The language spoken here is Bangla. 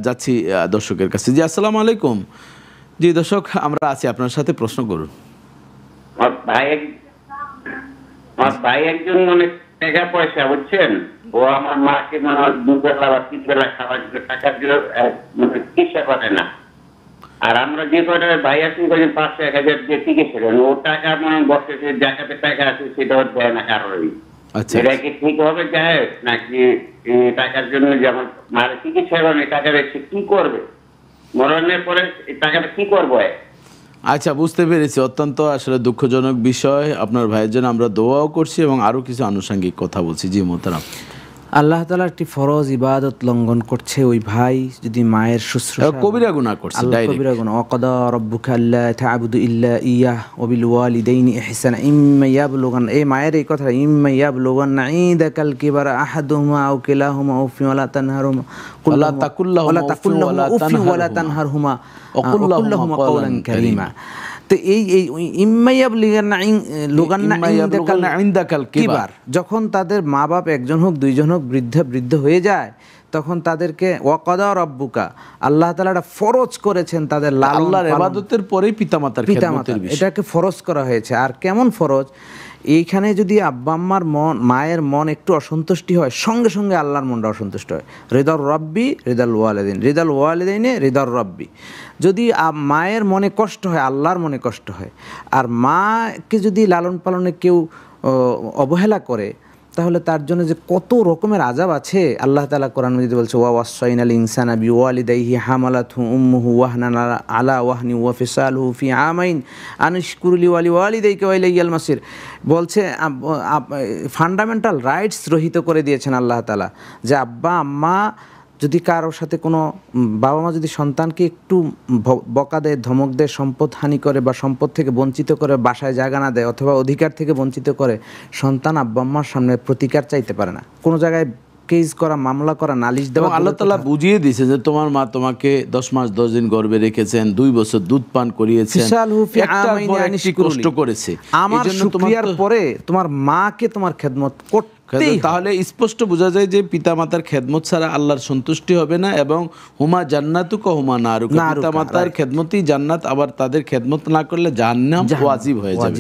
যাচ্ছি দর্শকের কাছে। জি, আসসালামু আলাইকুম। জি দর্শক, আমরা আছি আপনার সাথে, প্রশ্ন করুন। আমার ভাই একজন অনেক টাকা পয়সা, বুঝছেন, ও আমার মাকে মানে দুবেলা বা তিন বেলা খাবার টাকার জন্য চিকিৎসা করে না। আর আমরা যে কটা ভাই আছি 5-1,000 দিয়ে চিকিৎসা করেন, ও টাকা মানে বছরে জায়গাতে টাকা আছে সেটাও দেয় না কারোরই। আচ্ছা, এটা কি ঠিক হবে যায় নাকি? টাকার জন্য যেমন মার চিকিৎসা করেন, টাকা রেখে কি করবে? মরণের পরে টাকাটা কি করবো? আচ্ছা, বুঝতে পেরেছি। অত্যন্ত আসলে দুঃখজনক বিষয়। আপনার ভাইয়ের জন্য আমরা দোয়াও করছি এবং আরও কিছু আনুষঙ্গিক কথা বলছি। জি মোহতারাম। আল্লাহ তাআলার একটি ফরজ ইবাদত লঙ্ঘন করছে ওই ভাই, যদি মায়ের শুশ্রূষা, কবিরা গুনাহ করছে, আল্লাহ কবিরা গুনাহ। ওয়াকাদা রাব্বুকা আল্লা তা'বুদু ইল্লা ইয়াহ ওয়া বিল ওয়ালিদাইনি ইহসানা ইম্মা ইয়াবলুগান, এই মায়ের এই কথা, ইম্মা ইয়াবলুগান্না ইনদাকাল কিবারা আহাদুহুমা আও কিলাহুমা আও ফি ওয়ালা তানহারহুমা ওয়ালা তাকুল্লাহুমা উফি ওয়ালা তানহারহুমা ওয়া কুল লাহুমা কাওলান কারীমা। তো এই ইন্দাকাল কিবার, যখন তাদের মা বাপ একজন হোক দুইজন হোক বৃদ্ধ হয়ে যায়, তখন তাদেরকে ওয়াকাদা রাব্বুকা, আল্লাহ তাআলা এটা ফরজ করেছেন তাদের আল্লাহর ইবাদতের পরেই পিতামাতার খেদমতের বিষয়, এটাকে ফরজ করা হয়েছে। আর কেমন ফরজ? এইখানে যদি আব্বা আম্মার মায়ের মন একটু অসন্তুষ্টি হয়, সঙ্গে সঙ্গে আল্লাহর মনটা অসন্তুষ্ট হয়। রিদার রব্বি রিদাল ওয়ালিদাইন, রিদাল ওয়ালিদাইনে রিদার রব্বি। যদি মায়ের মনে কষ্ট হয়, আল্লাহর মনে কষ্ট হয়। আর মাকে যদি লালন পালনে কেউ অবহেলা করে, তাহলে তার জন্য যে কত রকমের আযাব আছে। আল্লাহ তাআলা কোরআন মাজিদে বলছে, ওয়া ওয়াসাইনাল ইনসানা বিওয়ালিদাইহি হামালাতহু উম্মুহু ওয়াহনান আলা ওয়াহনি ওয়া ফিসালুহু ফি আমাইন আনিশকুর লিওয়ালিদাইকা ওয়া ইলাইয়াল মাসির। বলছে ফান্ডামেন্টাল রাইটস রহিত করে দিয়েছেন আল্লাহ তাআলা, যে আব্বা আম্মা যদি কারোর সাথে কোনো বাবা মা যদি সন্তানকে একটু বকা দেয়, ধমক দেয়, সম্পদ হানি করে বা সম্পদ থেকে বঞ্চিত করে, বাসায় জায়গা না দেয় অথবা অধিকার থেকে বঞ্চিত করে, সন্তান আব্বা আম্মার সামনে প্রতিকার চাইতে পারে না। কোনো জায়গায় কেস করা, মামলা করা, নালিশ দেওয়া। আল্লাহ তাআলা বুঝিয়ে দিয়েছে যে তোমার মা তোমাকে 10 মাস 10 দিন গর্ভে রেখেছেন, 2 বছর দুধ পান করিয়েছেন, কষ্ট করেছে। আমার শুকরিয়ার পরে তোমার মাকে তোমার খেদমত করতে। তাহলে স্পষ্ট বোঝা যায় যে পিতামাতার খেদমত ছাড়া আল্লাহর সন্তুষ্টি হবে না, এবং হুমা জান্নাতুকা হুমা নারুকা, পিতামাতার খেদমতই জান্নাত, আবার তাদের খেদমত না করলে জাহান্নাম ওয়াজিব হয়ে যাবে।